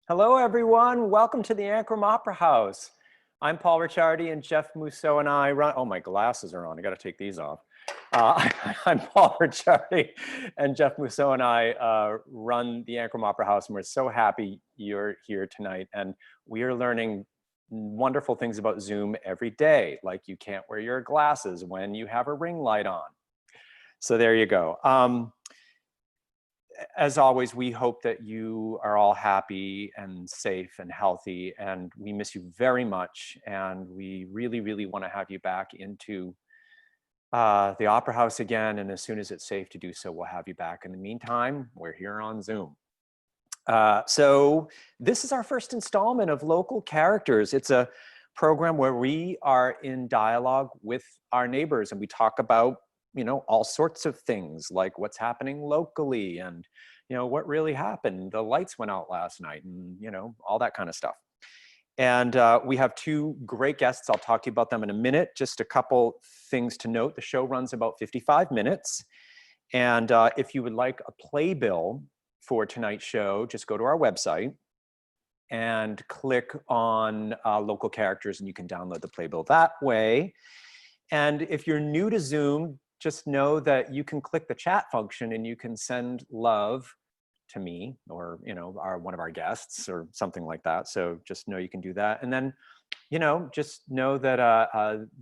Hello, everyone. Welcome to the Ancram Opera House. I'm Paul Ricciardi, and Jeff Mousseau and I run. Oh, my glasses are on. I got to take these off. I'm Paul Ricciardi, and Jeff Mousseau and I run the Ancram Opera House, and we're so happy you're here tonight. And we are learning wonderful things about Zoom every day, like you can't wear your glasses when you have a ring light on. So there you go. As always, we hope that you are all happy and safe and healthy, and we miss you very much. And we really, really want to have you back into the Opera House again. And as soon as it's safe to do so, we'll have you back. In the meantime, we're here on Zoom. So this is our first installment of Local Characters. It's a program where we are in dialogue with our neighbors, and we talk about all sorts of things, like what's happening locally and, what really happened. The lights went out last night and, all that kind of stuff. And we have two great guests. I'll talk to you about them in a minute. Just a couple things to note. The show runs about 55 minutes. And if you would like a playbill for tonight's show, just go to our website and click on Local Characters, and you can download the playbill that way. And if you're new to Zoom, just know that you can click the chat function and you can send love to me or, one of our guests or something like that. So just know you can do that. And then, just know that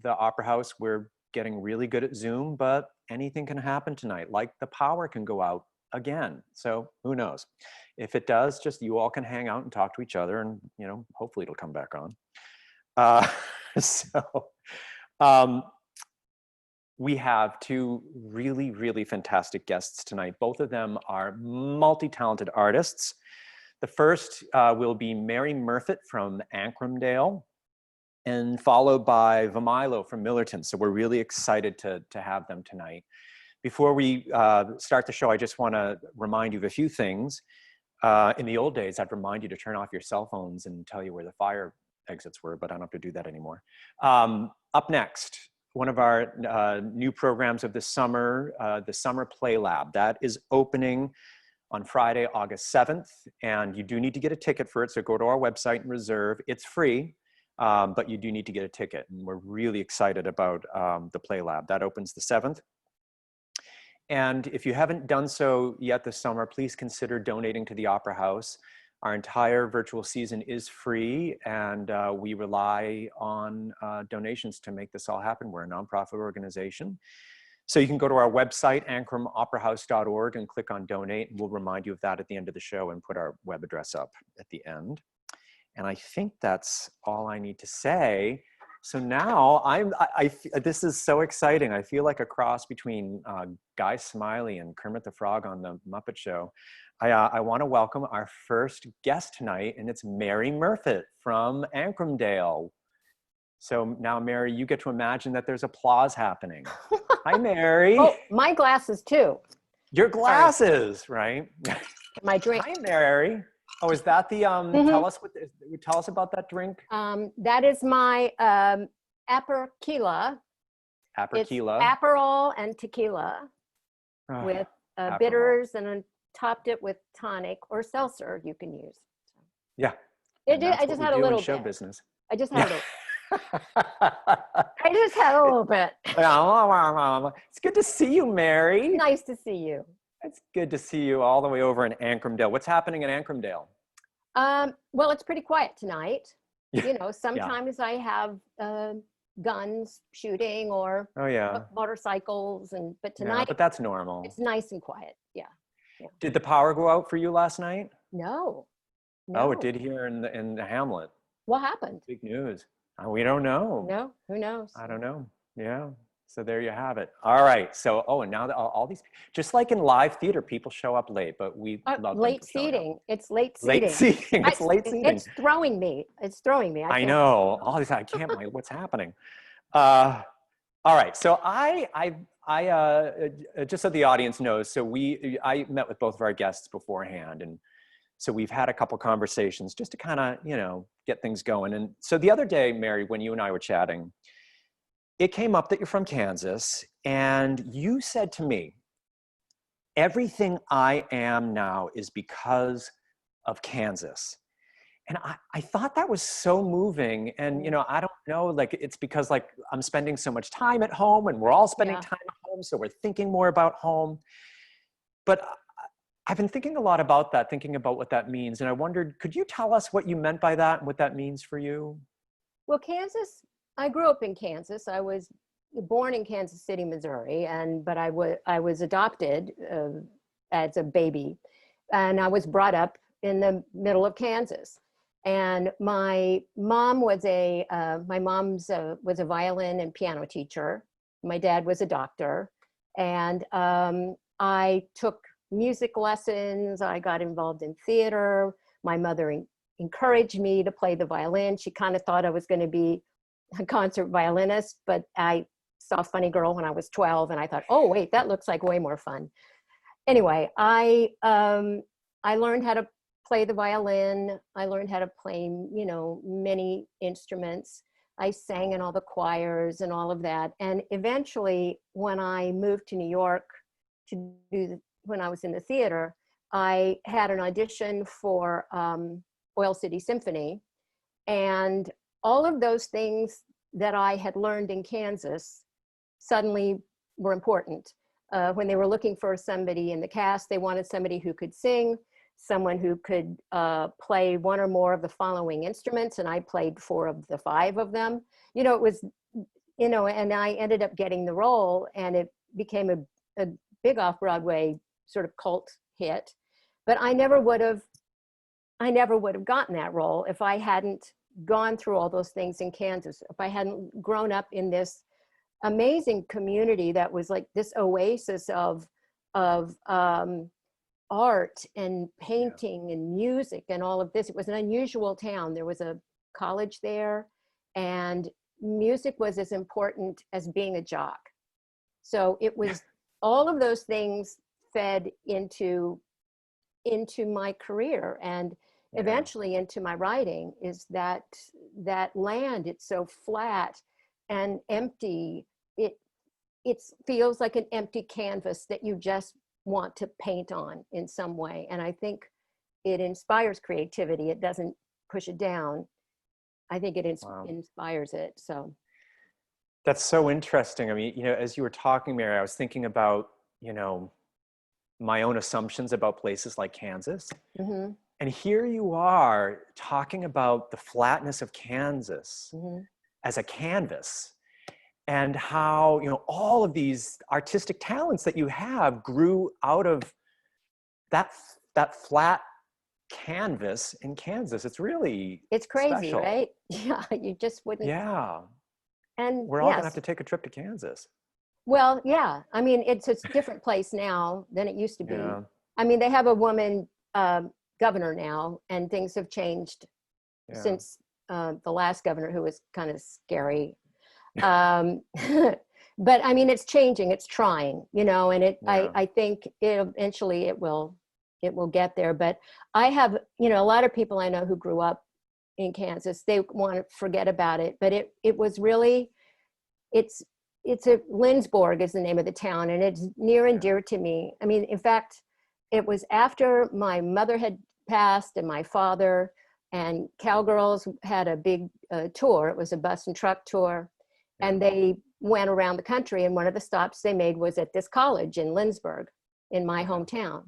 the Opera House, we're getting really good at Zoom, but anything can happen tonight. Like the power can go out again. So who knows? If it does, just you all can hang out and talk to each other, and, hopefully it'll come back on. We have two really, really fantastic guests tonight. Both of them are multi-talented artists. The first will be Mary Murfitt from Ancramdale, and followed by Vemilo from Millerton. So we're really excited to have them tonight. Before we start the show, I just want to remind you of a few things. In the old days, I'd remind you to turn off your cell phones and tell you where the fire exits were, but I don't have to do that anymore. Up next, one of our new programs of the summer Play Lab. That is opening on Friday, August 7th, and you do need to get a ticket for it, so go to our website and reserve. It's free, but you do need to get a ticket, and we're really excited about the Play Lab. That opens the 7th. And if you haven't done so yet this summer, please consider donating to the Opera House. Our entire virtual season is free, and we rely on donations to make this all happen. We're a nonprofit organization. So you can go to our website, ancramoperahouse.org, and click on donate, and we'll remind you of that at the end of the show and put our web address up at the end. And I think that's all I need to say. So now this is so exciting. I feel like a cross between Guy Smiley and Kermit the Frog on the Muppet Show. I want to welcome our first guest tonight, and it's Mary Murfitt from Ancramdale. So now, Mary, you get to imagine that there's applause happening. Hi, Mary. Oh, my glasses too. Your glasses, sorry. Right? My drink. Hi, Mary. Oh, is that the tell us about that drink? That is my Aperquila. Aperquila. It's Aperol and tequila with bitters, and topped it with tonic or seltzer you can use. Yeah. I just had a little show bit. Business. I just had a I just had a little bit. It's good to see you, Mary. Nice to see you. It's good to see you all the way over in Ancramdale. What's happening in Ancramdale? Well, it's pretty quiet tonight. Yeah. Sometimes I have guns shooting or motorcycles, but tonight. Yeah, but that's normal. It's nice and quiet. Yeah. Did the power go out for you last night? No. Oh, it did here in the Hamlet. What happened? Big news. We don't know. No, who knows? I don't know. Yeah. So there you have it. All right. So, and now all these, just like in live theater, people show up late, but we love late seating. It's late seating. Late seating. It's late seating. It's throwing me. It's throwing me. I know. All these, I can't believe what's happening. All right. So I just so the audience knows, so I met with both of our guests beforehand, and so we've had a couple conversations just to kind of, get things going. And so the other day, Mary, when you and I were chatting, it came up that you're from Kansas, and you said to me, everything I am now is because of Kansas. And I thought that was so moving. And, you know, I don't know, like, it's because like I'm spending so much time at home and we're all spending time at home. So we're thinking more about home. But I've been thinking a lot about that, thinking about what that means. And I wondered, could you tell us what you meant by that and what that means for you? Well, Kansas, I grew up in Kansas. I was born in Kansas City, Missouri, but I was adopted as a baby, and I was brought up in the middle of Kansas. And my mom was a violin and piano teacher. My dad was a doctor, and I took music lessons. I got involved in theater. My mother encouraged me to play the violin. She kind of thought I was going to be a concert violinist, but I saw Funny Girl when I was 12, and I thought, oh wait, that looks like way more fun. Anyway, I learned how to play the violin. I learned how to play, you know, many instruments. I sang in all the choirs and all of that. And eventually, when I moved to New York when I was in the theater, I had an audition for Oil City Symphony. And all of those things that I had learned in Kansas suddenly were important. When they were looking for somebody in the cast, they wanted somebody who could sing, someone who could play one or more of the following instruments, and I played 4 of the 5 of them. You know, it was, you know, and I ended up getting the role, and it became a big off-Broadway sort of cult hit. But I never would have gotten that role if I hadn't gone through all those things in Kansas, if I hadn't grown up in this amazing community that was like this oasis of art and painting and music and all of this. It was an unusual town. There was a college there, and music was as important as being a jock. So it was all of those things fed into my career, and eventually into my writing. Is that land, it's so flat and empty. It feels like an empty canvas that you just want to paint on in some way. And I think it inspires creativity. It doesn't push it down. I think it inspires it. So that's so interesting. I mean, you know, as you were talking, Mary, I was thinking about, you know, my own assumptions about places like Kansas. mm-hmm. And here you are talking about the flatness of Kansas Mm-hmm. as a canvas, and how, you know, all of these artistic talents that you have grew out of that flat canvas in Kansas. It's crazy, special. right? Yeah, you just wouldn't. Yeah. And We're all gonna have to take a trip to Kansas. Well, yeah. I mean, it's a different place now than it used to be. Yeah. I mean, they have a woman governor now, and things have changed since the last governor, who was kind of scary. But I mean, it's changing, it's trying, you know, and I think eventually it will get there. But I have, you know, a lot of people I know who grew up in Kansas, they want to forget about it, but it was really, it's Lindsborg is the name of the town, and it's near and dear to me. I mean, in fact, it was after my mother had passed and my father, and Cowgirls had a big tour. It was a bus and truck tour. And they went around the country, and one of the stops they made was at this college in Lindsborg, in my hometown.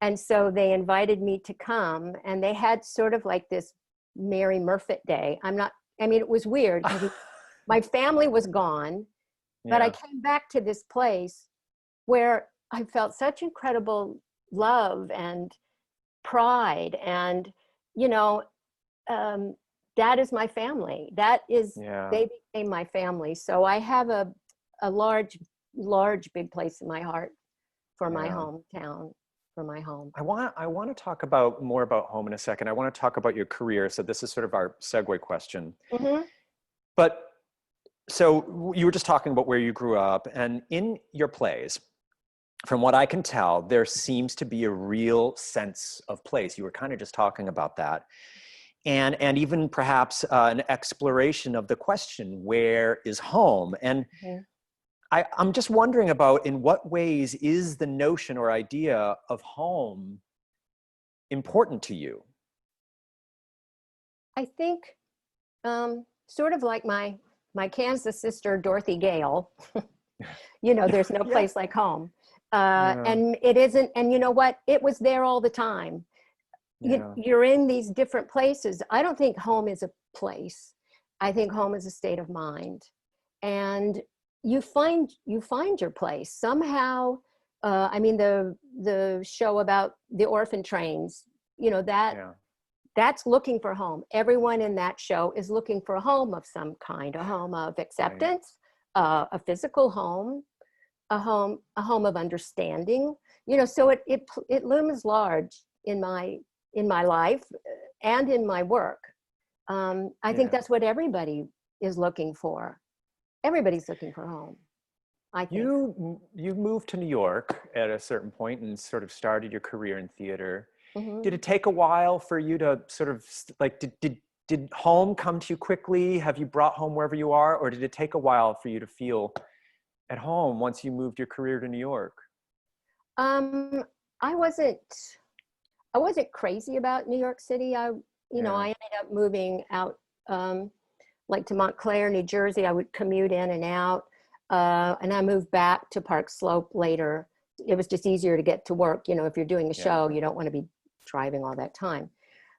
And so they invited me to come, and they had sort of like this Mary Murfitt day. I mean, it was weird because my family was gone, but I came back to this place where I felt such incredible love and pride, and, you know, that is my family. They became my family. So I have a large, big place in my heart for my hometown, for my home. I want to talk more about home in a second. I want to talk about your career. So this is sort of our segue question. Mm-hmm. But so you were just talking about where you grew up, and in your plays, from what I can tell, there seems to be a real sense of place. You were kind of just talking about that. And even perhaps an exploration of the question, where is home? And I'm just wondering about, in what ways is the notion or idea of home important to you? I think sort of like my Kansas sister, Dorothy Gale, there's no Yeah. place like home. Yeah. And it isn't, and you know what? It was there all the time. Yeah. You're in these different places. I don't think home is a place. I think home is a state of mind. And you find your place somehow. I mean, the show about the orphan trains, Yeah. that's looking for home. Everyone in that show is looking for a home of some kind, a home of acceptance, a physical home, a home of understanding. So it looms large in my life and in my work. I think Yeah. that's what everybody is looking for. Everybody's looking for home, I think. You moved to New York at a certain point and sort of started your career in theater. Mhm. Did it take a while for you to sort of like, did home come to you quickly? Have you brought home wherever you are, or did it take a while for you to feel at home once you moved your career to New York? Um, I wasn't crazy about New York City. I Yeah. ended up moving out, like to Montclair, New Jersey. I would commute in and out, and I moved back to Park Slope later. It was just easier to get to work. If you're doing a Yeah. show, you don't want to be driving all that time.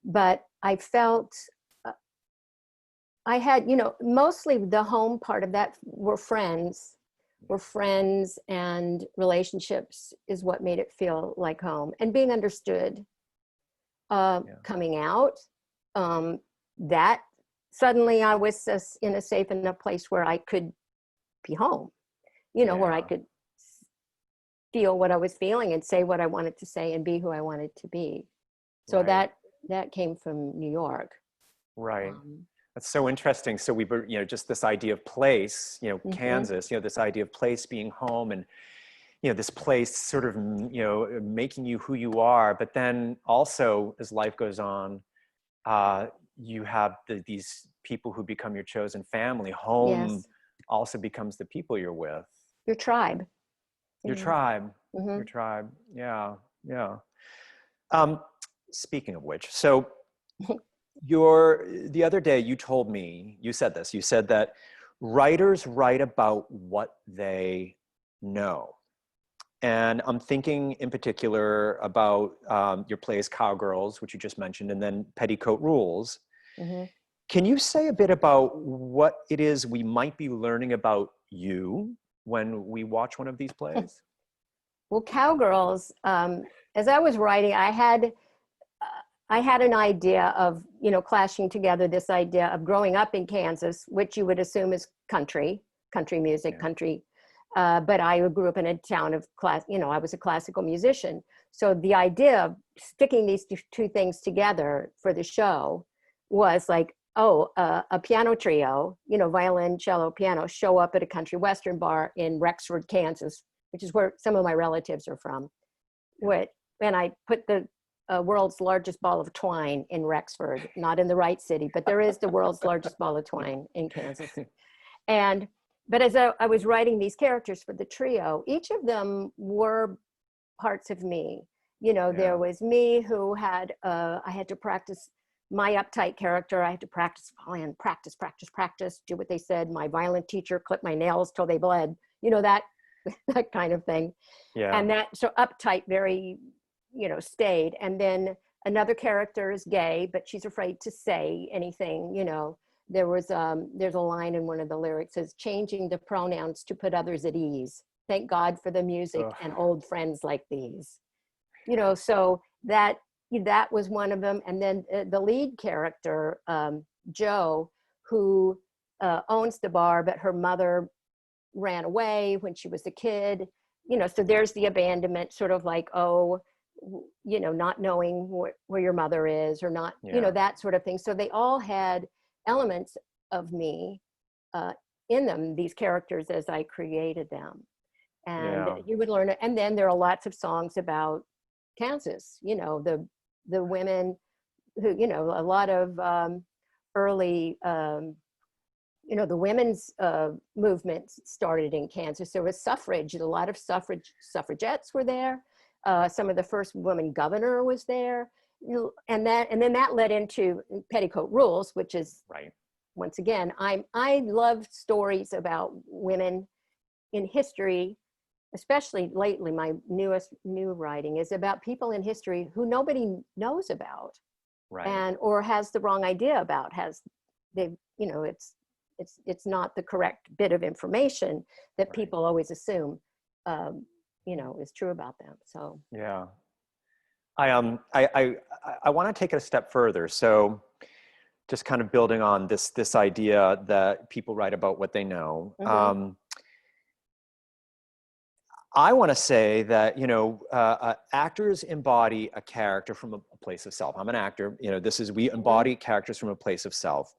But I felt I had, mostly the home part of that were friends. And relationships is what made it feel like home, and being understood. Yeah. Coming out, that suddenly I was in a safe enough place where I could be home, where I Yeah. could feel what I was feeling and say what I wanted to say and be who I wanted to be. So Right. that came from New York. Right. Um, That's so interesting. So we were, just this idea of place, mhm. Kansas, this idea of place being home, and, this place sort of, making you who you are. But then also as life goes on, you have these people who become your chosen family. Home Yes, also becomes the people you're with. your tribe. Your tribe. Your Mhm. tribe. Yeah. Yeah. Um, Speaking of which, so the other day you told me, you said this, you said that writers write about what they know. And I'm thinking in particular about your plays Cowgirls, which you just mentioned, and then Petticoat Rules. Mhm. Can you say a bit about what it is we might be learning about you when we watch one of these plays? Well, Cowgirls, as I was writing, I had an idea of, clashing together this idea of growing up in Kansas, which you would assume is country music, Yeah. country. But I grew up in a town of class, I was a classical musician. So the idea of sticking these two things together for the show was like, a piano trio, violin, cello, piano, show up at a country western bar in Rexford, Kansas, which is where some of my relatives are from. Yeah. And I put the world's largest ball of twine in Rexford, not in the right city, but there is the world's largest ball of twine in Kansas. But as I was writing these characters for the trio, each of them were parts of me. There Yeah. was me who I had to practice my uptight character. I had to practice violin, practice, do what they said. My violin teacher clipped my nails till they bled, that, that kind of thing. Yeah. And that, so uptight, very, stayed. And then another character is gay, but she's afraid to say anything. There's a line in one of the lyrics says, changing the pronouns to put others at ease. Thank God for the music Ugh. and old friends like these. So that was one of them. And then the lead character, Joe, who owns the bar, but her mother ran away when she was a kid. So there's the abandonment, sort of like, not knowing where your mother is, or not, Yeah. that sort of thing. So they all had elements of me in them, these characters, as I created them. And Yeah. you would learn it. And then there are lots of songs about Kansas, the women who, a lot of early, the women's movement started in Kansas. There was suffrage. A lot of suffragettes were there. Some of the first woman governor was there. and then that led into Petticoat Rules, which is, Right. once again, I love stories about women in history, especially lately. My new writing is about people in history who nobody knows about, Right. and or has the wrong idea about. It's not the correct bit of information that Right. people always assume, is true about them. So Yeah. I want to take it a step further. So just kind of building on this idea that people write about what they know. I want to say that, actors embody a character from a place of self. I'm an actor, we embody characters from a place of self,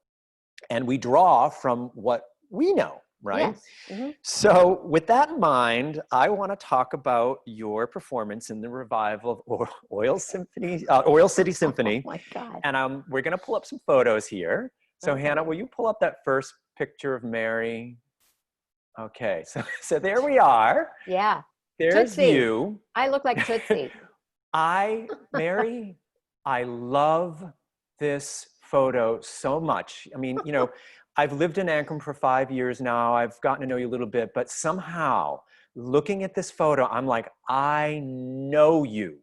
and we draw from what we know, right? Yes. So with that in mind, I want to talk about your performance in the revival of Oil City Symphony. Oh my God. And we're going to pull up some photos here. So Okay. Hannah, will you pull up that first picture of Mary? Okay, so there we are. Yeah. There's Tootsie. you. I look like Tootsie. Mary, I love this photo so much. I mean, I've lived in Ancram for 5 years now. I've gotten to know you a little bit, but somehow looking at this photo, I'm like, I know you.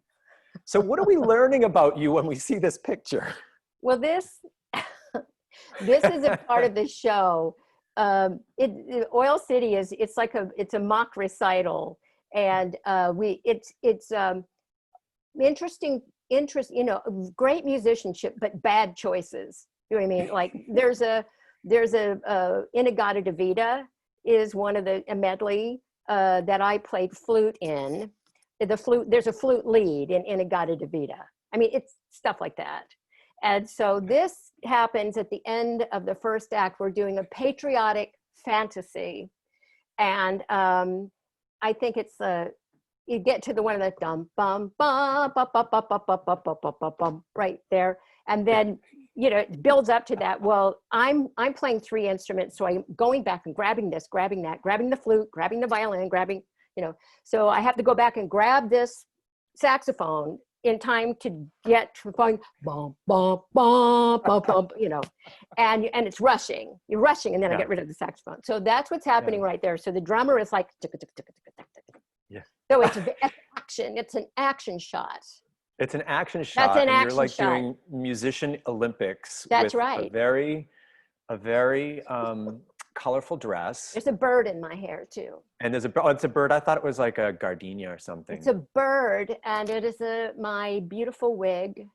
So what are we learning about you when we see this picture? Well, this is a part of the show. Oil City it's a mock recital, and it's great musicianship, but bad choices. You know what I mean? Like there's a Inagata is one of a medley that I played flute in. There's a flute lead in Inagata. I mean, it's stuff like that. And so this happens at the end of the first act. We're doing a patriotic fantasy. And I think it's you get to the one of the dum bum bum bum bum bum bum bum bum bum bum bum right there. And then it builds up to that. Well, I'm playing 3 instruments, so I'm going back and grabbing this, grabbing that, grabbing the flute, grabbing the violin, grabbing, so I have to go back and grab this saxophone in time to get to going bum bum bum bum bum, and it's rushing. You're rushing, and then I get rid of the saxophone. So that's what's happening right there. So the drummer is like, yeah. So it's action. It's an action shot. It's an action shot. That's an action you're like shot. doing musician Olympics. That's with right. A very colorful dress. There's a bird in my hair too. And it's a bird. I thought it was like a gardenia or something. It's a bird, and it is my beautiful wig.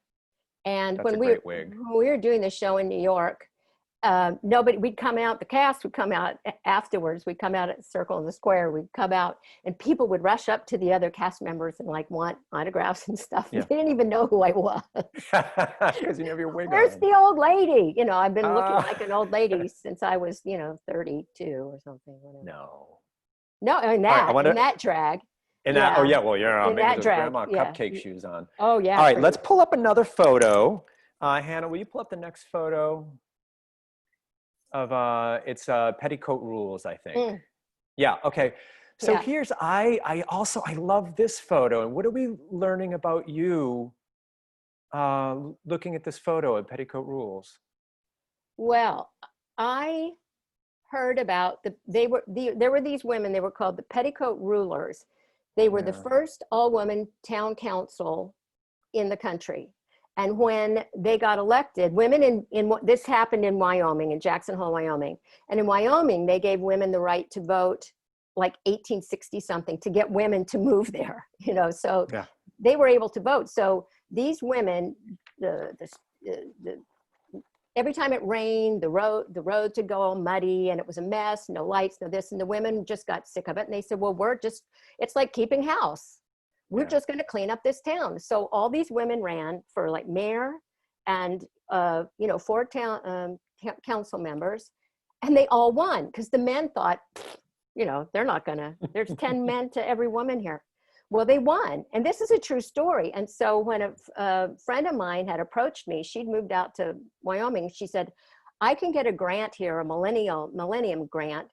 And That's when a great wig. we were doing the show in New York, we'd come out, the cast would come out afterwards. We'd come out at Circle in the Square. We'd come out, and people would rush up to the other cast members and like want autographs and stuff. Yeah. They didn't even know who I was. Because you have your wig Where's on. the old lady? I've been looking like an old lady since I was, 32 or something. Whatever. No, in that drag. Oh yeah, well, you're on maybe those grandma yeah. cupcake shoes on. Oh yeah. All right, let's pull up another photo. Hannah, will you pull up the next photo of it's Petticoat Rules, I think. Yeah, okay. So here's I love this photo. And what are we learning about you looking at this photo of Petticoat Rules? Well, I heard about there were these women. They were called the Petticoat Rulers. They were the first all-woman town council in the country. And when they got elected, women this happened in Wyoming, in Jackson Hole, Wyoming. And in Wyoming, they gave women the right to vote like 1860 something to get women to move there, so they were able to vote. So these women, every time it rained, the roads would go all muddy and it was a mess, no lights, no this, and the women just got sick of it. And they said, well, it's like keeping house. We're just going to clean up this town. So all these women ran for like mayor and, 4 town council members, and they all won because the men thought, they're not going to, there's 10 men to every woman here. Well, they won. And this is a true story. And so when a friend of mine had approached me, she'd moved out to Wyoming. She said, I can get a grant here, a millennium grant.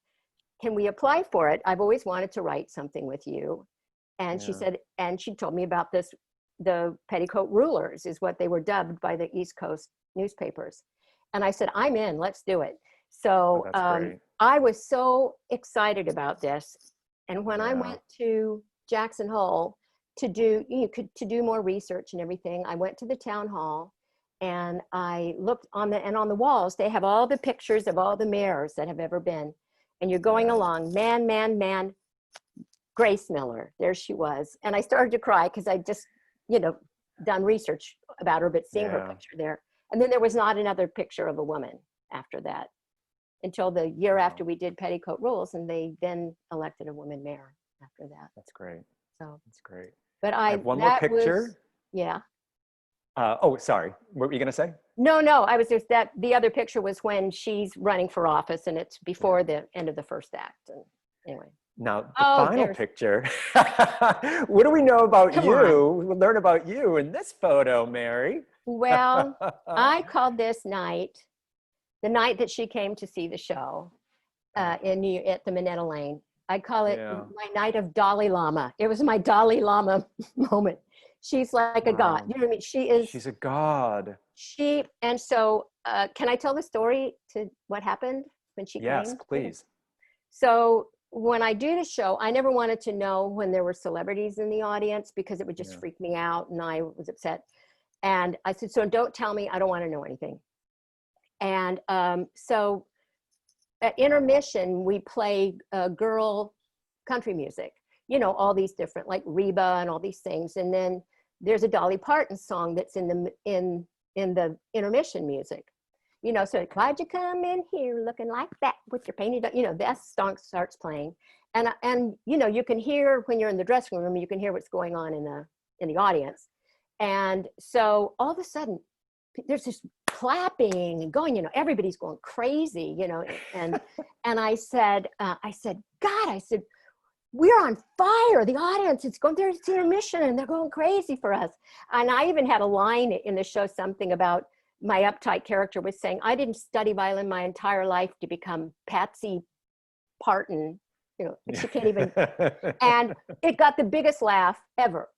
Can we apply for it? I've always wanted to write something with you. And she said, and she told me about this the petticoat rulers is what they were dubbed by the East Coast newspapers. And I said, I'm in, let's do it. So Great. I was so excited about this. And when I Yeah. went to Jackson Hole to do, to do more research and everything, I went to the town hall and I looked on the walls, they have all the pictures of all the mayors that have ever been. And you're going along, man, Grace Miller, there she was. And I started to cry because I just, done research about her, but seeing her picture there. And then there was not another picture of a woman after that until the year after we did Petticoat Rules, and they then elected a woman mayor after that. That's great. So That's great. But I have one more picture. Yeah. Oh, sorry. What were you going to say? No, I was just that the other picture was when she's running for office, and it's before the end of the first act. And anyway. Now, the final picture. What do we know about you? We'll learn about you in this photo, Mary. Well, I called this night the night that she came to see the show at the Minetta Lane. I call it my night of Dalai Lama. It was my Dalai Lama moment. She's like a god. You know what I mean? She's a god. And so, can I tell the story to what happened when she came? Yes, please. So when I do the show, I never wanted to know when there were celebrities in the audience because it would just freak me out and I was upset. And I said, so don't tell me, I don't want to know anything. And so at intermission, we play girl country music, all these different, like Reba and all these things. And then there's a Dolly Parton song that's in the intermission music. So why'd you come in here looking like that with your painted, that song starts playing. And you can hear when you're in the dressing room, you can hear what's going on in the audience. And so all of a sudden there's this clapping and going, everybody's going crazy, and I said, God, we're on fire. The audience, there's intermission and they're going crazy for us. And I even had a line in the show, something about my uptight character was saying, I didn't study violin my entire life to become Patsy Parton, she can't even, and it got the biggest laugh ever.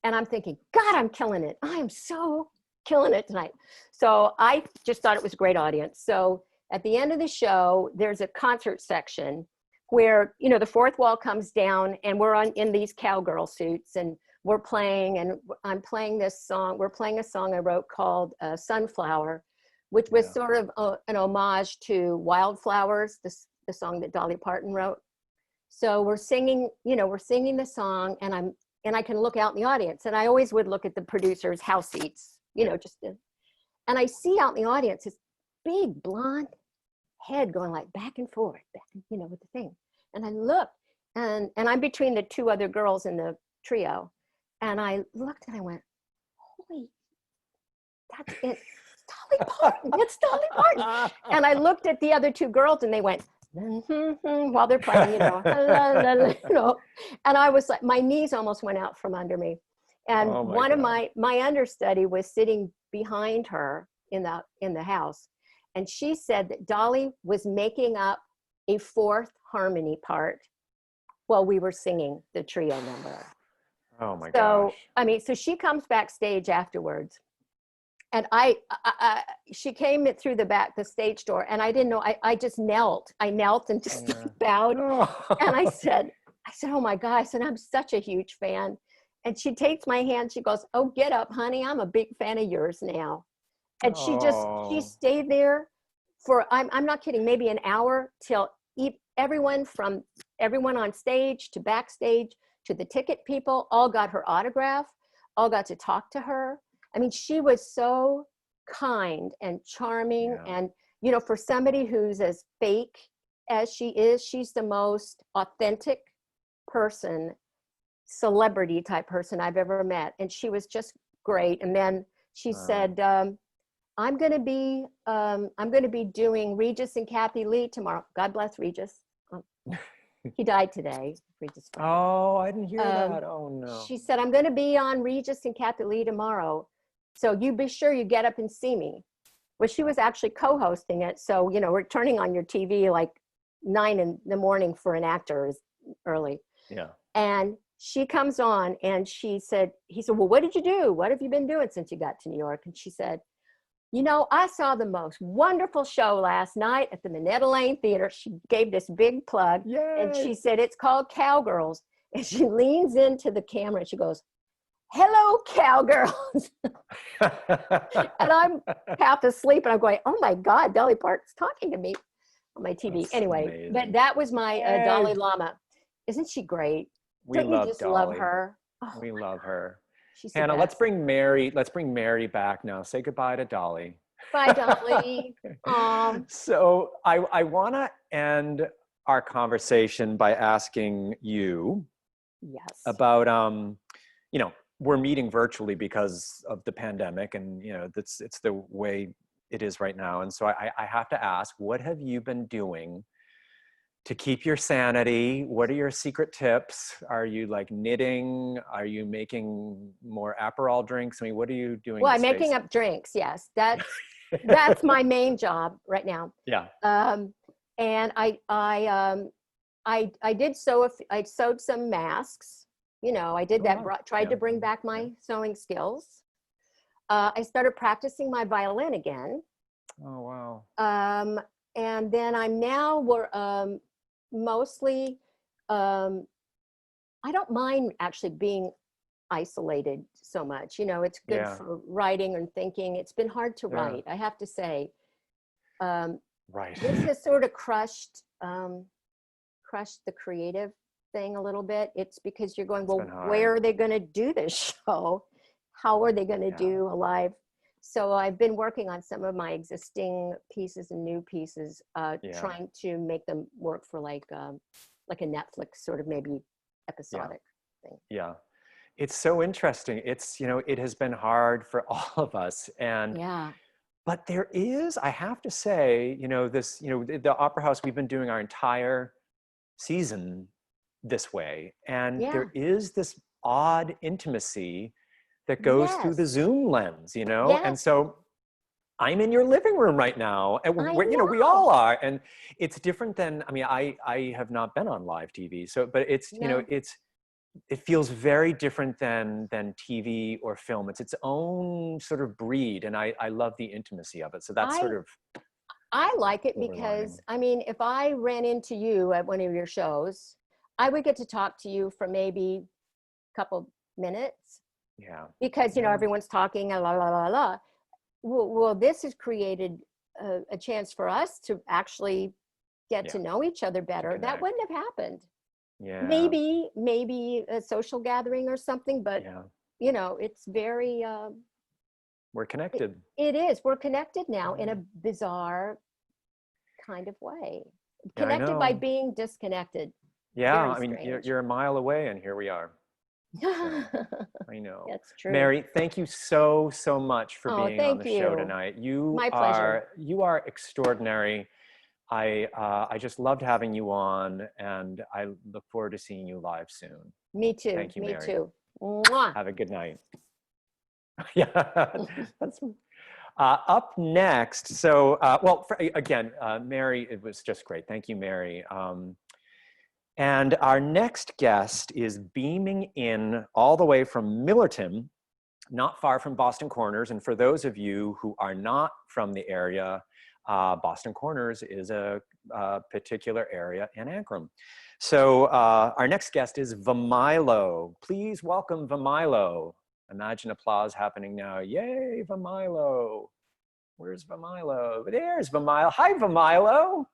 And I'm thinking, God, I'm killing it. I am so killing it tonight. So I just thought it was a great audience. So at the end of the show, there's a concert section where, the fourth wall comes down and we're in these cowgirl suits and we're playing, and I'm playing this song. We're playing a song I wrote called Sunflower, which was sort of an homage to Wildflowers, the song that Dolly Parton wrote. So we're singing the song, and I can look out in the audience, and I always would look at the producers' house seats, and I see out in the audience this big blonde head going like back and forth, with the thing. And I looked, and I'm between the two other girls in the trio. And I looked and I went, holy, that's it. It's Dolly Parton. It's Dolly Parton. And I looked at the other two girls and they went, while they're playing, la, la, la, and I was like, my knees almost went out from under me. And one of my understudy was sitting behind her in the house. And she said that Dolly was making up a fourth harmony part while we were singing the trio number. Oh my gosh. So she comes backstage afterwards, and she came through the stage door, and I didn't know, I just knelt. I knelt and just bowed. And I said, oh my God, I'm such a huge fan. And she takes my hand, she goes, oh, get up, honey. I'm a big fan of yours now. And she stayed there for, I'm not kidding, maybe an hour till everyone on stage to backstage to the ticket people all got her autograph, all got to talk to her. I mean, she was so kind and charming. And, for somebody who's as fake as she is, she's the most authentic person, celebrity type person I've ever met. And she was just great. And then she said, I'm going to be doing Regis and Kathy Lee tomorrow. God bless Regis. He died today. Regis. Oh, I didn't hear that. Oh no. She said, I'm going to be on Regis and Kathy Lee tomorrow. So you be sure you get up and see me. Well, she was actually co-hosting it. So, we're turning on your TV like 9 in the morning for an actor is early. Yeah. And she comes on and he said, well, what did you do? What have you been doing since you got to New York? And she said, you know, I saw the most wonderful show last night at the Minetta Lane Theater. She gave this big plug. Yay. And she said, it's called Cowgirls. And she leans into the camera and she goes, hello, cowgirls. And I'm half asleep and I'm going, oh my God, Dolly Parton's talking to me on my TV. That's anyway, amazing. but that was my Dalai Lama. Isn't she great? Don't you just love her? Oh, we love her. She's Hannah, let's bring Mary back now. Say goodbye to Dolly. Bye, Dolly. So I want to end our conversation by asking you about, you know, we're meeting virtually because of the pandemic, and, you know, it's the way it is right now. And so I have to ask, what have you been doing to keep your sanity? What are your secret tips? Are you like knitting? Are you making more Aperol drinks? I mean, what are you doing? Well, I'm making up drinks. Yes, that's my main job right now. Yeah. And I did sew. I sewed some masks. You know, I did that. Tried to bring back my sewing skills. I started practicing my violin again. Oh wow. And then I'm now mostly, I don't mind actually being isolated so much. You know, it's good for writing and thinking. It's been hard to write, I have to say. This has sort of crushed the creative thing a little bit. It's because you're going, well, where are they going to do this show? How are they going to do a live? So I've been working on some of my existing pieces and new pieces, trying to make them work for like a Netflix sort of maybe episodic thing. Yeah. It's so interesting. It's, you know, it has been hard for all of us. And but there is, I have to say, you know, this, you know, the Opera House, we've been doing our entire season this way. And there is this odd intimacy that goes through the Zoom lens, you know? And so I'm in your living room right now, and you know, we all are. And it's different than, I mean, I have not been on live TV. So, but it's, you know, it feels very different than TV or film. It's its own sort of breed. And I love the intimacy of it. So that's sort of, I like it because, I mean, if I ran into you at one of your shows, I would get to talk to you for maybe a couple minutes. Yeah. Because, you know, everyone's talking, la, la, la, la. Well, this has created a chance for us to actually get to know each other better. That wouldn't have happened. Yeah. Maybe a social gathering or something, but, you know, it's very... we're connected. It is. We're connected now in a bizarre kind of way. Connected by being disconnected. Yeah, I mean, you're a mile away and here we are. So, I know. That's true. Mary, thank you so much for being on the show tonight. My pleasure. You are extraordinary. I just loved having you on, and I look forward to seeing you live soon. Me too. Thank you, Mary. Me too. Mwah. Have a good night. That's up next. So, well, again, Mary, it was just great. Thank you, Mary. And our next guest is beaming in all the way from Millerton, not far from Boston Corners. And for those of you who are not from the area, Boston Corners is a particular area in Ancram. So our next guest is Vemilo. Please welcome Vemilo. Imagine applause happening now. Yay, Vemilo. Where's Vemilo? There's Vemilo. Hi, Vemilo.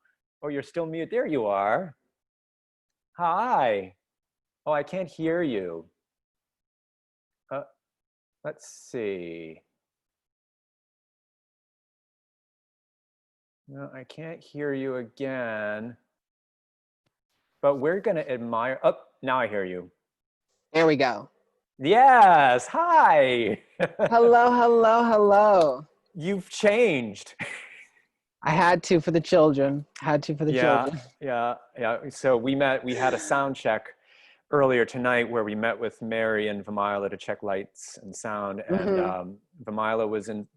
Oh, you're still mute. There you are. Hi. Oh, I can't hear you. Let's see. No, I can't hear you again. But we're going to admire. Oh, now I hear you. There we go. Yes. Hi. Hello, hello, hello. You've changed. I had to for the children. Children. Yeah. So we had a sound check earlier tonight where we met with Mary and Vemilo to check lights and sound. And Vemilo was in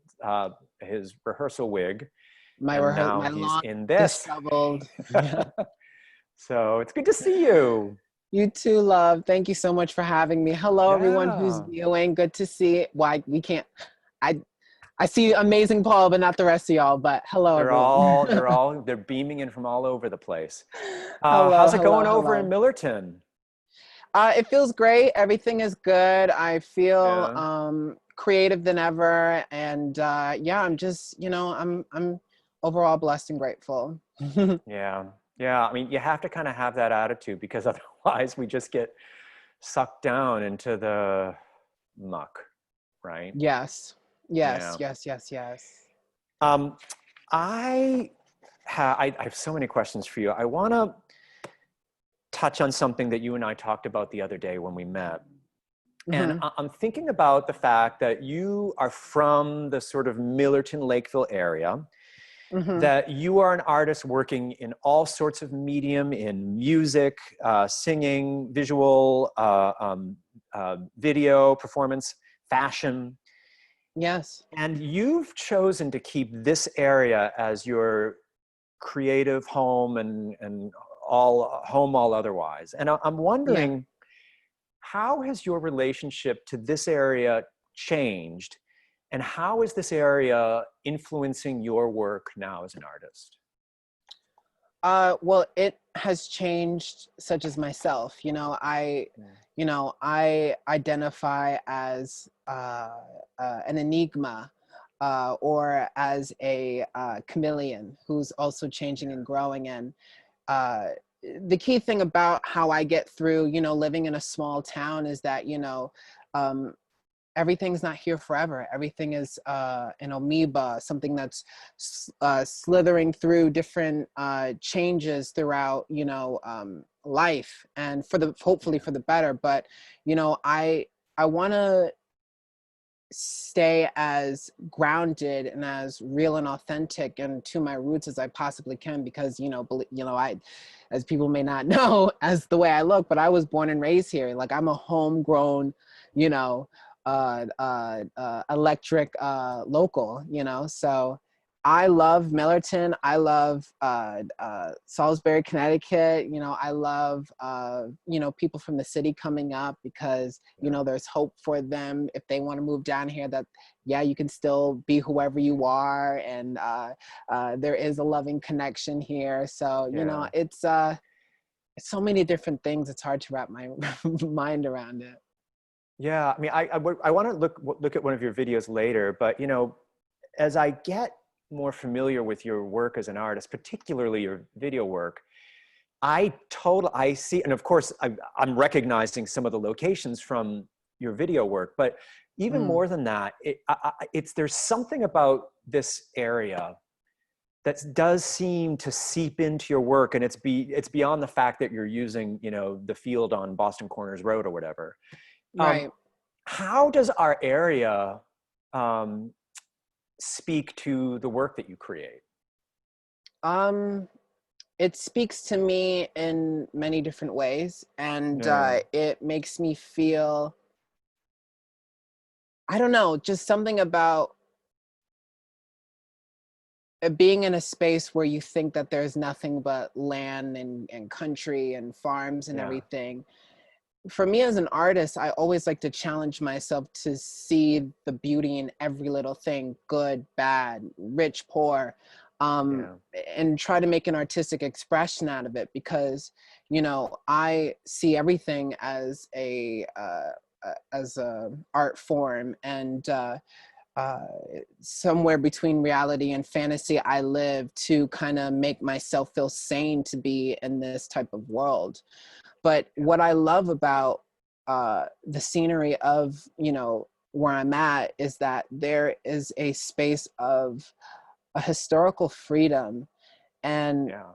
his rehearsal wig. Now he's in this. Disheveled. So it's good to see you. You too, love. Thank you so much for having me. Hello, everyone who's Yeah. viewing. Good to see. Why we can't. I I see amazing Paul, but not the rest of y'all. But hello, everyone. They're beaming in from all over the place. Hello, How's it hello, going over in hello. Millerton? It feels great. Everything is good. I feel Yeah. creative than ever, and yeah, I'm just I'm overall blessed and grateful. Yeah. Yeah. I mean, you have to kind of have that attitude because otherwise we just get sucked down into the muck, right? Yes, yes, Yeah. yes, yes, yes. Um, I have so many questions for you. I want to touch on something that you and I talked about the other day when we met. And Hmm. I'm thinking about the fact that you are from the sort of Millerton, Lakeville area, Hmm. that you are an artist working in all sorts of medium, in music, singing, visual, video, performance, fashion. Yes. And you've chosen to keep this area as your creative home and all otherwise. And I'm Yeah. wondering, how has your relationship to this area changed? And how is this area influencing your work now as an artist? Well, it has changed, such as myself. I identify as an enigma, or as a chameleon who's also changing and growing. And uh, the key thing about how I get through, living in a small town is that, um, everything's not here forever. Everything is an amoeba, something that's slithering through different changes throughout, life, and hopefully Yeah, for the better. But I want to stay as grounded and as real and authentic and to my roots as I possibly can, because I, as people may not know, as the way I look, but I was born and raised here. Like, I'm a homegrown, you know electric local, so I love Millerton. I love Salisbury, Connecticut. I love people from the city coming up, because yeah, there's hope for them if they want to move down here. That, yeah, you can still be whoever you are, and there is a loving connection here. So yeah. it's so many different things. It's hard to wrap my mind around it. Yeah, I mean, I want to look at one of your videos later, but as I get more familiar with your work as an artist, particularly your video work, I see, and of course I'm recognizing some of the locations from your video work, but even Mm, more than that, there's something about this area that does seem to seep into your work, and it's beyond the fact that you're using the field on Boston Corners Road or whatever. Um, right. how does our area um, speak to the work that you create? um it speaks to me in many different ways, and Yeah, it makes me feel, I don't know, just something about being in a space where you think that there's nothing but land and country and farms and yeah, everything. For me as an artist, I always like to challenge myself to see the beauty in every little thing, good, bad, rich, poor, um, yeah, and try to make an artistic expression out of it, because, I see everything as a art form, and uh, somewhere between reality and fantasy I live to kind of make myself feel sane to be in this type of world. But yeah, what I love about the scenery of, where I'm at, is that there is a space of a historical freedom, and yeah,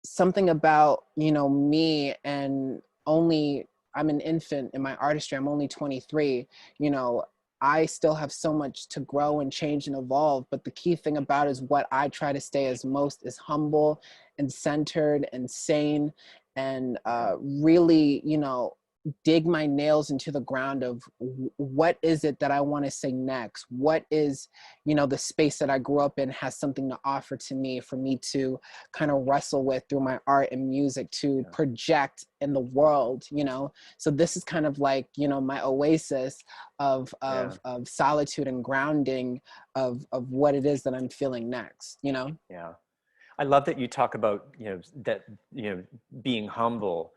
something about, me, and only, I'm an infant in my artistry. I'm only 23. you know I still have so much to grow and change and evolve, but the key thing about it is what I try to stay as most is humble and centered and sane, and yeah, really, dig my nails into the ground of what is it that I want to say next? What is, you know, the space that I grew up in has something to offer to me, for me to kind of wrestle with through my art and music, to project in the world, you know? So this is kind of like, you know, my oasis of solitude and grounding of what it is that I'm feeling next, you know? Yeah. I love that you talk about, being humble.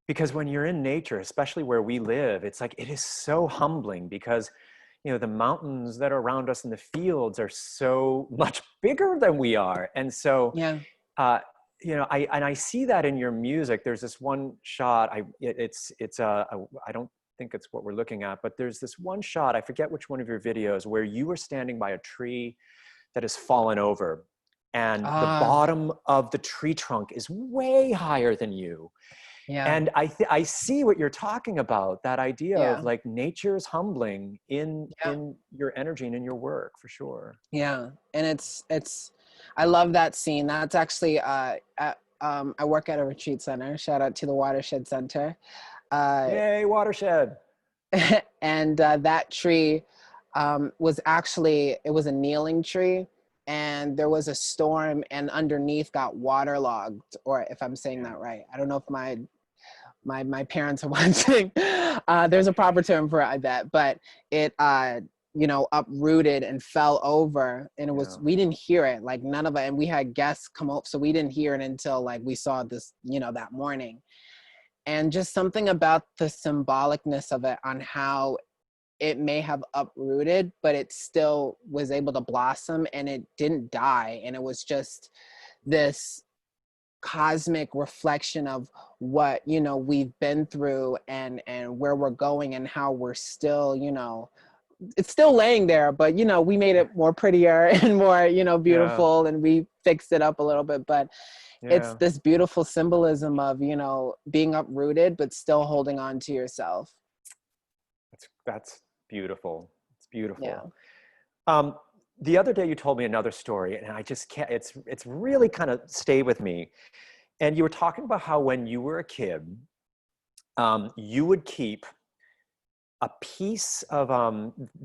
Because when you're in nature, especially where we live, it's like, it is so humbling because, the mountains that are around us in the fields are so much bigger than we are. And so, Yeah. I see that in your music. There's this one shot, I don't think it's what we're looking at, but there's this one shot, I forget which one of your videos, where you were standing by a tree that has fallen over. And the bottom of the tree trunk is way higher than you. Yeah. And I see what you're talking about, that idea of like nature's humbling in your energy and in your work, for sure. Yeah. And it's, I love that scene. That's actually, I work at a retreat center. Shout out to the Watershed Center. Yay, Watershed. And that tree was actually, it was a kneeling tree. And there was a storm, and underneath got waterlogged, or if I'm saying that right. I don't know if my parents are watching. There's a proper term for that, but it uprooted and fell over, and it was, we didn't hear it, like none of it, and we had guests come up, so we didn't hear it until like we saw this, that morning. And just something about the symbolicness of it, on how it may have uprooted, but it still was able to blossom, and it didn't die. And it was just this cosmic reflection of what, we've been through, and where we're going, and how we're still, it's still laying there, but, we made it more prettier and more, beautiful, and we fixed it up a little bit. But it's this beautiful symbolism of, being uprooted, but still holding on to yourself. That's beautiful. It's beautiful. Yeah. The other day you told me another story, and I just can't, it's really kind of stayed with me. And you were talking about how when you were a kid, you would keep a piece of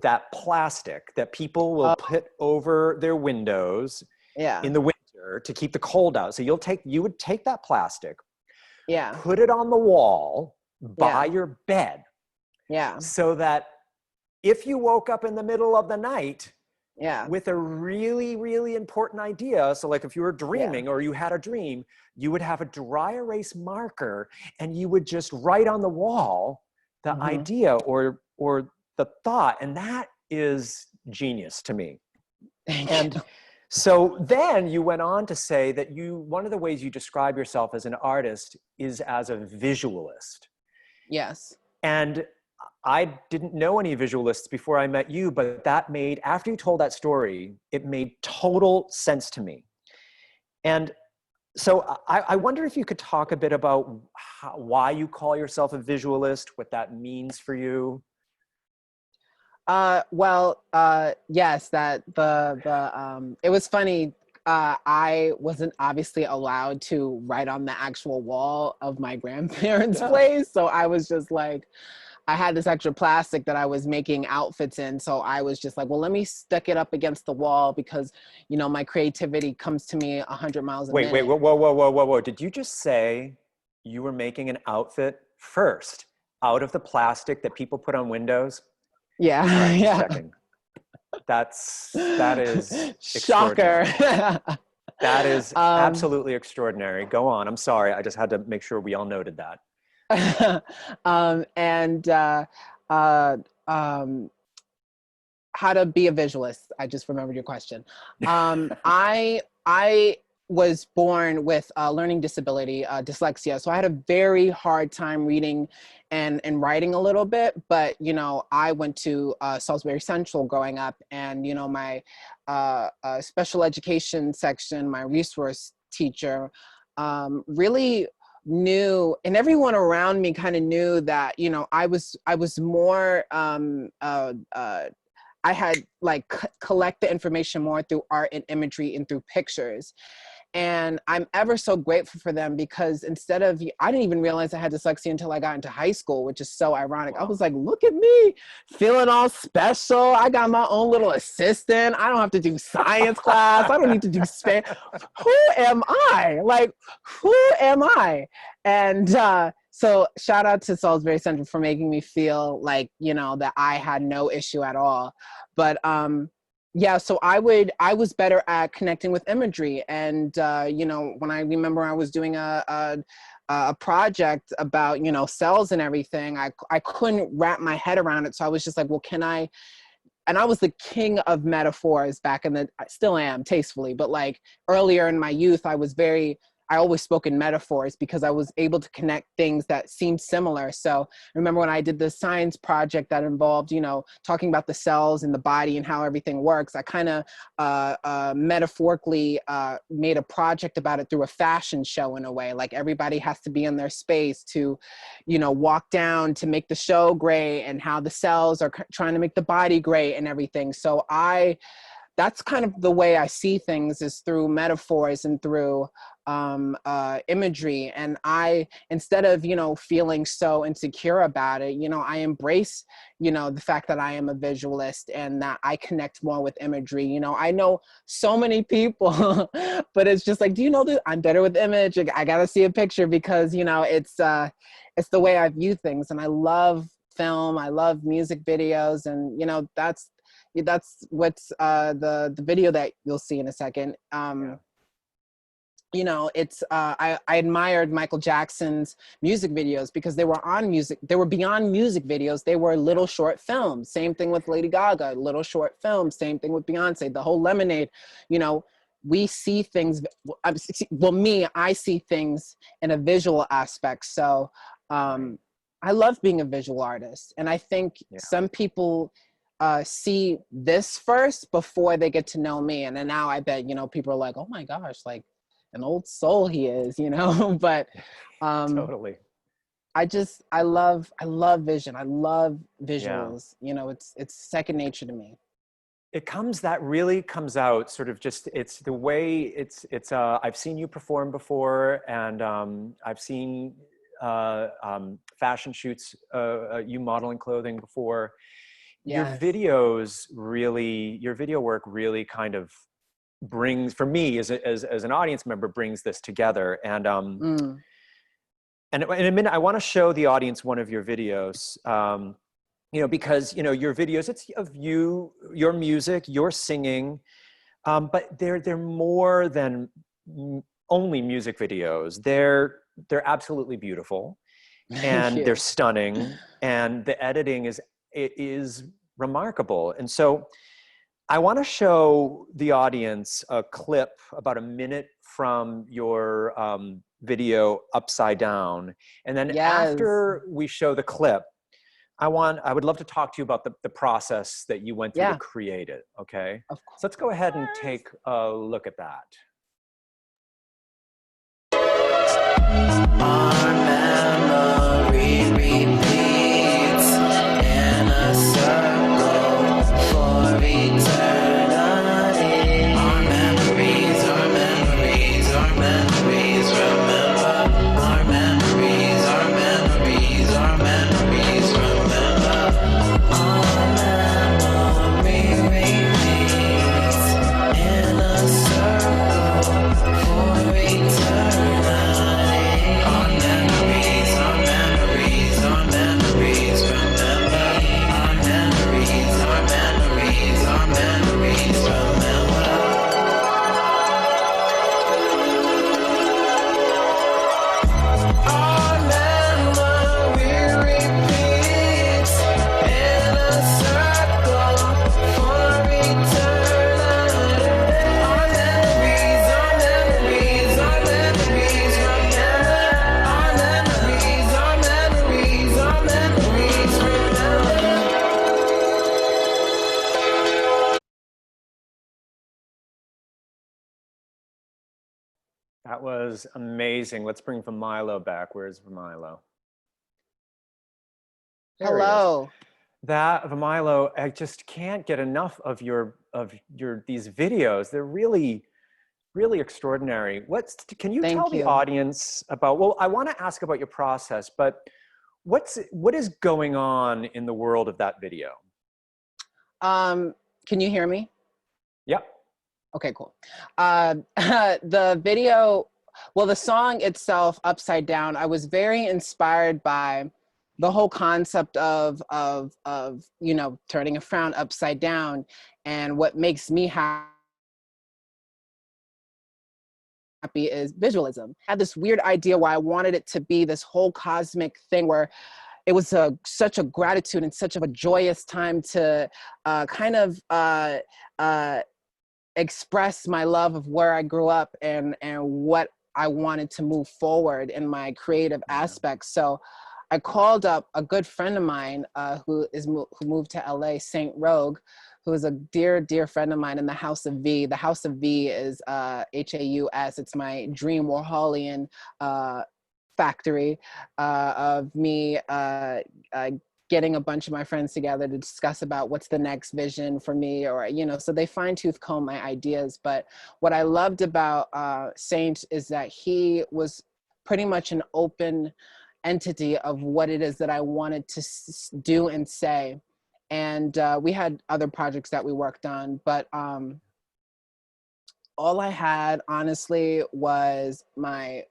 that plastic that people will put over their windows in the winter to keep the cold out. So you would take that plastic, put it on the wall by your bed. Yeah. So that if you woke up in the middle of the night with a really, really important idea, so like if you were dreaming or you had a dream, you would have a dry erase marker, and you would just write on the wall the idea or the thought. And that is genius to me. And so then you went on to say that one of the ways you describe yourself as an artist is as a visualist. Yes. And I didn't know any visualists before I met you, but after you told that story, it made total sense to me. And so I wonder if you could talk a bit about why you call yourself a visualist, what that means for you. Yes, it was funny. I wasn't obviously allowed to write on the actual wall of my grandparents' place. So I was just like, I had this extra plastic that I was making outfits in. So I was just like, well, let me stick it up against the wall, because, my creativity comes to me 100 miles a minute. Wait, whoa. Did you just say you were making an outfit first out of the plastic that people put on windows? Yeah. All right, yeah. just checking. That is shocker. That is absolutely extraordinary. Go on. I'm sorry. I just had to make sure we all noted that. How to be a visualist. I just remembered your question. I was born with a learning disability, dyslexia. So I had a very hard time reading and writing a little bit, but, I went to Salisbury Central growing up, and, my special education section, my resource teacher, really knew, and everyone around me kind of knew that, I was more, I had like collect the information more through art and imagery and through pictures. And I'm ever so grateful for them, because instead of, I didn't even realize I had dyslexia until I got into high school, which is so ironic. Wow. I was like, look at me feeling all special. I got my own little assistant. I don't have to do science class. I don't need to do Spanish. Who am I? Like, who am I? And so shout out to Salisbury Central for making me feel like, you know, that I had no issue at all. But yeah, so I was better at connecting with imagery. And, you know, when I remember I was doing a project about, you know, cells and everything, I couldn't wrap my head around it. So I was just like, well, can I, and I was the king of metaphors back in I still am tastefully, but like earlier in my youth, I always spoke in metaphors because I was able to connect things that seemed similar. So I remember when I did the science project that involved, you know, talking about the cells in the body and how everything works, I kind of metaphorically made a project about it through a fashion show in a way. Like everybody has to be in their space to, you know, walk down to make the show great, and how the cells are trying to make the body great and everything. So that's kind of the way I see things, is through metaphors and through imagery. And instead of, you know, feeling so insecure about it, you know, I embrace, you know, the fact that I am a visualist and that I connect more with imagery. You know, I know so many people, but it's just like, do you know that I'm better with image? I got to see a picture, because, you know, it's the way I view things. And I love film. I love music videos. And, you know, that's what's the video that you'll see in a second. Yeah. You know, it's I admired Michael Jackson's music videos because they were beyond music videos. They were little short films. Same thing with Lady Gaga, little short films. Same thing with Beyonce, the whole Lemonade. You know, we see things, I see things in a visual aspect. So I love being a visual artist. And I think some people see this first before they get to know me. And then now I bet, you know, people are like, oh my gosh, like an old soul he is, you know. But Totally. I love vision. I love visuals. You know, it's second nature to me. That really comes out sort of just, it's the way I've seen you perform before, and I've seen fashion shoots, you modeling clothing before. Yes. Your video work really kind of brings, for me as an audience member, brings this together. And and in a minute, I want to show the audience one of your videos, you know, because, you know, your videos, it's of you, your music, your singing, but they're more than only music videos. They're absolutely beautiful, and they're stunning, and the editing is remarkable. And so I want to show the audience a clip about a minute from your video, Upside Down. And then after we show the clip, I would love to talk to you about the process that you went through to create it. Okay. So let's go ahead and take a look at that. Our memory repeats in a circle for eternity. Our memories remember. Our memories remember. Our memory repeats in a circle for eternity. Our memories That was amazing. Let's bring Vemilo back. Where's Vemilo? There he is. Hello. That Vemilo, I just can't get enough of these videos. They're really really extraordinary. Can you tell Thank the you. audience about, well, I want to ask about your process, but what is going on in the world of that video? Can you hear me? Yep. Okay, cool. The video, well, the song itself, Upside Down, I was very inspired by the whole concept of you know, turning a frown upside down. And what makes me happy is visualism. I had this weird idea where I wanted it to be this whole cosmic thing where it was such a gratitude and such of a joyous time to express my love of where I grew up and what I wanted to move forward in my creative aspects. So I called up a good friend of mine who moved to LA, Saint Rogue, who is a dear friend of mine in the House of V. The House of V is HAUS. It's my dream Warholian factory of me getting a bunch of my friends together to discuss about what's the next vision for me, or, you know, so they fine tooth comb my ideas. But what I loved about Saint is that he was pretty much an open entity of what it is that I wanted to do and say. And we had other projects that we worked on, but all I had honestly was my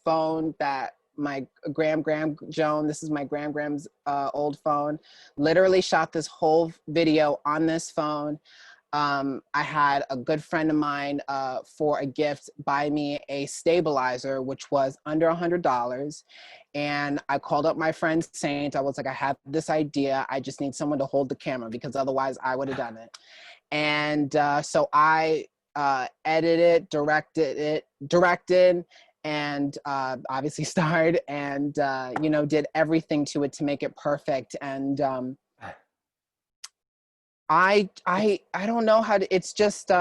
phone that my Gram Joan, this is my Gram's old phone, literally shot this whole video on this phone. I had a good friend of mine for a gift buy me a stabilizer, which was under $100. And I called up my friend Saint. I was like, I have this idea. I just need someone to hold the camera because otherwise I would have done it. And so I edited, directed, and obviously starred, and you know, did everything to it to make it perfect. And I don't know how to, it's just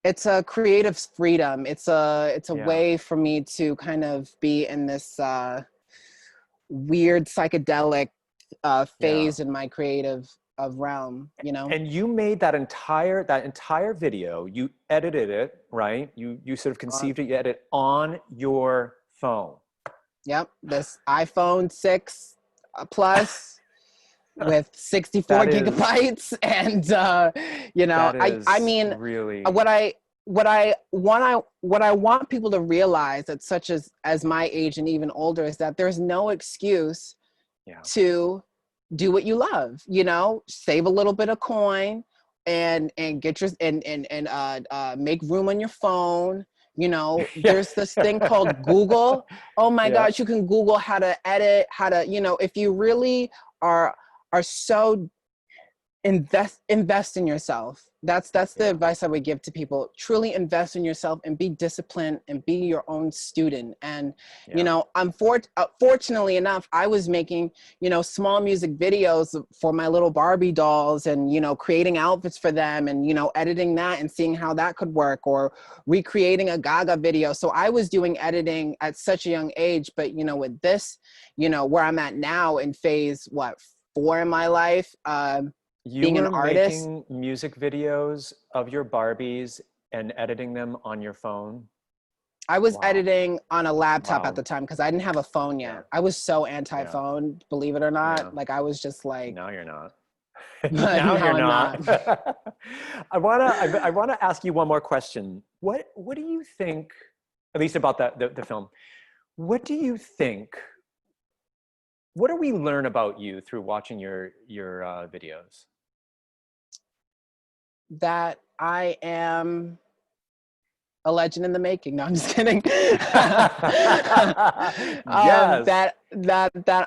it's a creative freedom. It's a way for me to kind of be in this weird psychedelic phase in my creative realm, you know. And you made that entire video, you edited it, right? You sort of conceived it, you edited it on your phone. Yep, this iPhone 6 Plus with 64 gigabytes, and you know, I mean, really what I want people to realize, at such as my age and even older, is that there's no excuse to do what you love. You know, save a little bit of coin and get your and make room on your phone. You know, there's this thing called Google. Oh my gosh, you can Google how to edit, how to, you know, if you really are so invest in yourself. That's the advice I would give to people. Truly invest in yourself and be disciplined and be your own student. And you know, fortunately enough, I was making, you know, small music videos for my little Barbie dolls, and, you know, creating outfits for them, and, you know, editing that and seeing how that could work, or recreating a Gaga video. So I was doing editing at such a young age. But, you know, with this, you know, where I'm at now in phase 4 in my life, being an artist, making music videos of your Barbies and editing them on your phone. I was editing on a laptop at the time because I didn't have a phone yet. I was so anti-phone, believe it or not. Like, I was just like, now you're not. now you're I'm not. I wanna ask you one more question. What do you think, at least about the film? What do you think? What do we learn about you through watching your videos? That I am a legend in the making. No, I'm just kidding. That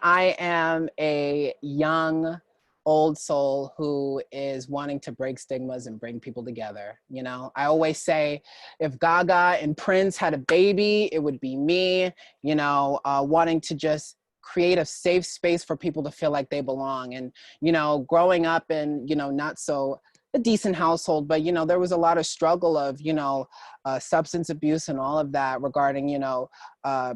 I am a young, old soul who is wanting to break stigmas and bring people together. You know, I always say, if Gaga and Prince had a baby, it would be me. You know, wanting to just create a safe space for people to feel like they belong. And, you know, growing up in, you know, not so a decent household, but, you know, there was a lot of struggle of, you know, substance abuse and all of that regarding, you know,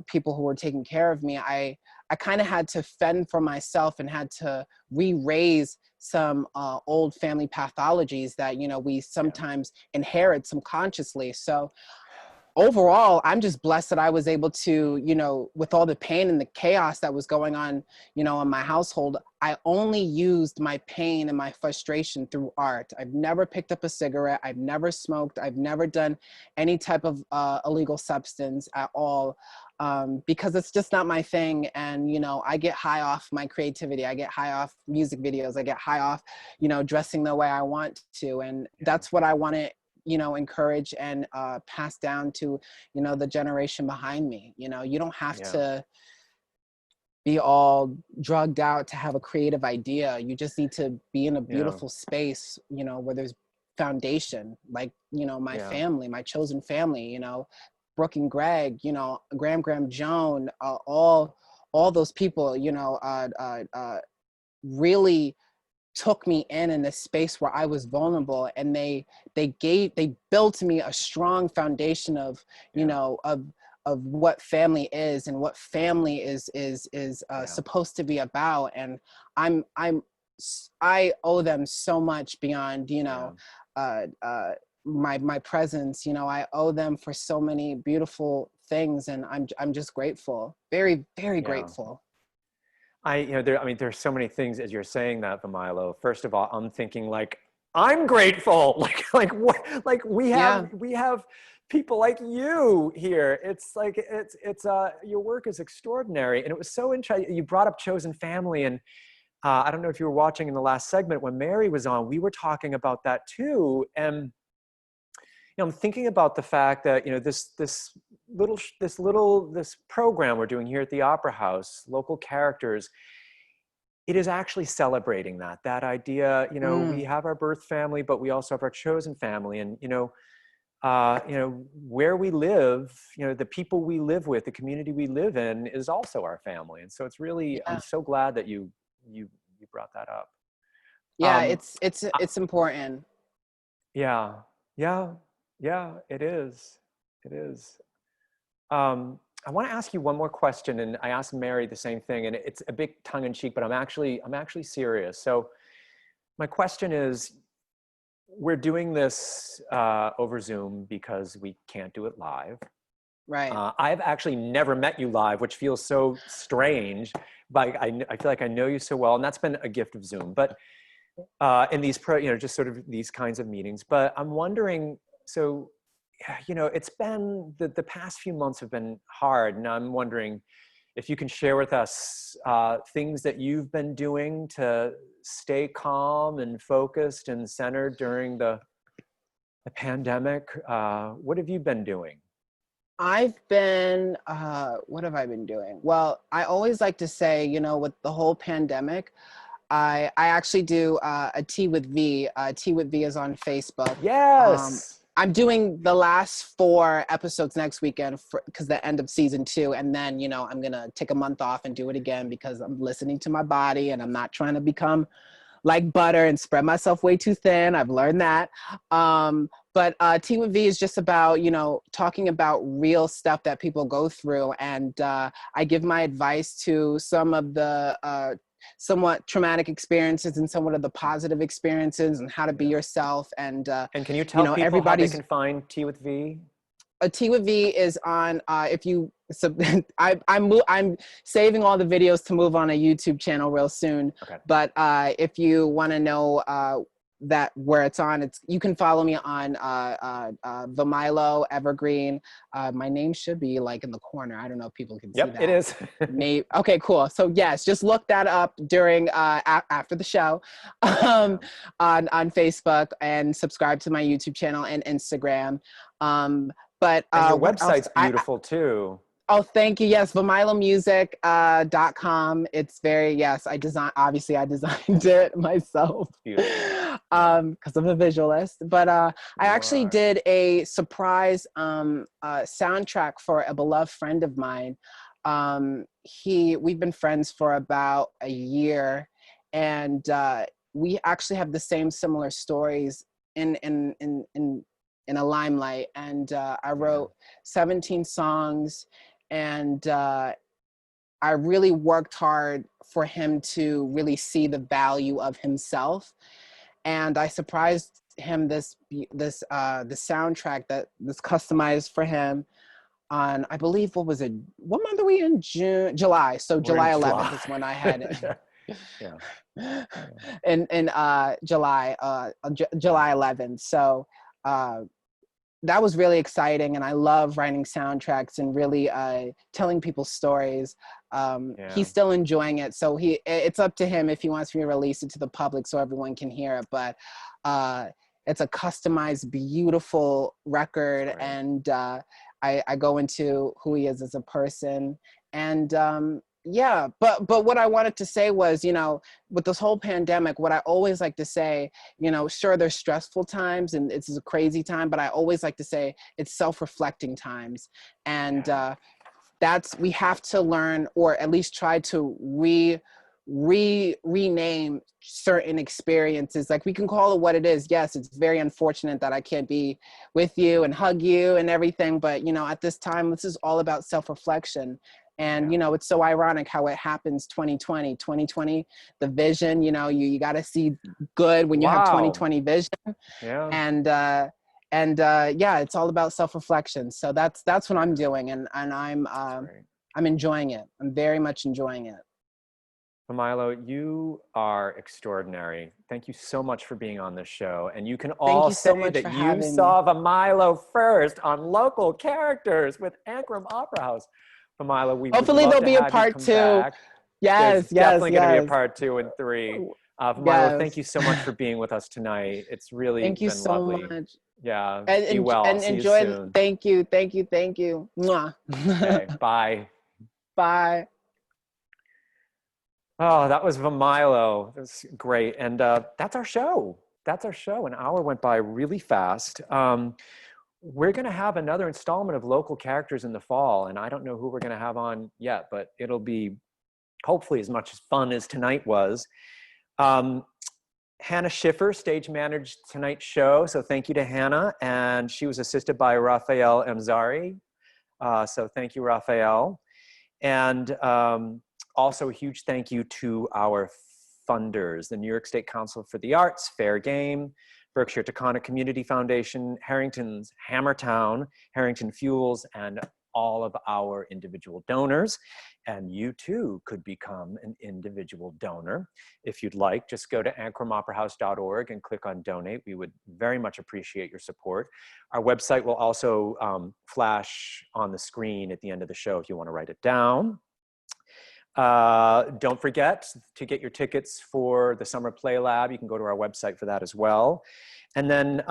people who were taking care of me. I kind of had to fend for myself and had to re-raise some old family pathologies that, you know, we sometimes inherit subconsciously. So overall, I'm just blessed that I was able to, you know, with all the pain and the chaos that was going on, you know, in my household, I only used my pain and my frustration through art. I've never picked up a cigarette. I've never smoked. I've never done any type of illegal substance at all, because it's just not my thing. And, you know, I get high off my creativity. I get high off music videos. I get high off, you know, dressing the way I want to. And that's what I want to, you know, encourage and pass down to, you know, the generation behind me. You know, you don't have to be all drugged out to have a creative idea. You just need to be in a beautiful space, you know, where there's foundation, like, you know, my family, my chosen family, you know, Brooke and Greg, you know, Graham, Joan, all those people, you know, really took me in this space where I was vulnerable, and they built me a strong foundation of, you know, of what family is and what family is supposed to be about. And I owe them so much beyond, you know, my presence. You know, I owe them for so many beautiful things, and I'm just grateful, very, very grateful. You know, I mean, there's so many things as you're saying that, Vemilo. First of all, I'm thinking like, I'm grateful. Like what? Like we have people like you here. It's like your work is extraordinary, and it was so interesting. You brought up chosen family, and I don't know if you were watching in the last segment when Mary was on. We were talking about that too, and you know, I'm thinking about the fact that, you know, this program we're doing here at the Opera House, Local Characters, it is actually celebrating that idea. You know, we have our birth family, but we also have our chosen family, and you know, where we live, you know, the people we live with, the community we live in, is also our family. And so it's really, I'm so glad that you brought that up. Yeah, it's important. Yeah, it is. It is. I want to ask you one more question, and I asked Mary the same thing, and it's a bit tongue-in-cheek, but I'm actually serious. So my question is, we're doing this over Zoom because we can't do it live. Right. I've actually never met you live, which feels so strange, but I feel like I know you so well, and that's been a gift of Zoom. But in these you know, just sort of these kinds of meetings. But I'm wondering, so, you know, it's been, the past few months have been hard, and I'm wondering if you can share with us things that you've been doing to stay calm and focused and centered during the pandemic. What have you been doing? I've been, what have I been doing? Well, I always like to say, you know, with the whole pandemic, I actually do a Tea with V. Tea with V is on Facebook. Yes. I'm doing the last 4 episodes next weekend because the end of season 2. And then, you know, I'm going to take a month off and do it again because I'm listening to my body and I'm not trying to become like butter and spread myself way too thin. I've learned that. But Tea with V is just about, you know, talking about real stuff that people go through. And I give my advice to some of the somewhat traumatic experiences and somewhat of the positive experiences and how to be yourself. And can you tell people how they can find Tea with V? Tea with V is on, if you, I'm saving all the videos to move on a YouTube channel real soon. Okay. But if you want to know that where it's on, you can follow me on Vemilo Evergreen. My name should be like in the corner. I don't know if people can see that. Yep, it is. Okay, cool. So yes, just look that up during after the show on Facebook, and subscribe to my YouTube channel and Instagram. But and your website's beautiful too. Oh, thank you. Yes, VemiloMusic.com. It's very, yes, I designed it myself because I'm a visualist. But I actually did a surprise soundtrack for a beloved friend of mine. We've been friends for about a year, and we actually have the same similar stories in a limelight. And I wrote 17 songs, and I really worked hard for him to really see the value of himself. And I surprised him the soundtrack that was customized for him on, I believe, what month are we in? July. So We're July in 11th July. is when I had it. Yeah. in July, July 11th. So that was really exciting, and I love writing soundtracks and really telling people stories. He's still enjoying it, so it's up to him if he wants me to release it to the public so everyone can hear it. But it's a customized, beautiful record, and I go into who he is as a person, and yeah. But what I wanted to say was, you know, with this whole pandemic, what I always like to say, you know, sure, there's stressful times and it's a crazy time, but I always like to say it's self-reflecting times. And we have to learn, or at least try to rename certain experiences. Like, we can call it what it is. Yes, it's very unfortunate that I can't be with you and hug you and everything, but you know, at this time, this is all about self-reflection. And, you know, it's so ironic how it happens 2020, the vision, you know, you got to see good when you have 2020 vision. Yeah. And yeah, it's all about self-reflection. So that's what I'm doing. And I'm enjoying it. I'm very much enjoying it. Vemilo, you are extraordinary. Thank you so much for being on this show. And you can all say that you saw Vemilo first on Local Characters with Ancram Opera House. Vemilo, we hopefully there'll be a part 2. Back. Yes, There's definitely going to be a part 2 and 3. Vemilo, thank you so much for being with us tonight. It's really thank you been so lovely. much. Yeah, And be well. And see enjoy. You soon. Thank you. Mwah. Okay, bye. Bye. Oh, that was Vemilo. That was great. And that's our show. That's our show. An hour went by really fast. We're going to have another installment of Local Characters in the fall, and I don't know who we're going to have on yet, but it'll be hopefully as much as fun as tonight was. Hannah Schiffer stage managed tonight's show, so thank you to Hannah, and she was assisted by Raphael Mzari, so thank you, Raphael. And also a huge thank you to our funders, the New York State Council for the Arts, Fair Game, Berkshire Taconic Community Foundation, Harrington's Hammertown, Harrington Fuels, and all of our individual donors. And you too could become an individual donor. If you'd like, just go to ancramoperahouse.org and click on donate. We would very much appreciate your support. Our website will also flash on the screen at the end of the show if you want to write it down. Don't forget to get your tickets for the Summer Play Lab. You can go to our website for that as well. And then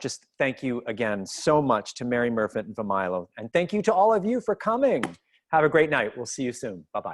just thank you again so much to Mary Murfitt and Vemilo. And thank you to all of you for coming. Have a great night. We'll see you soon. Bye-bye.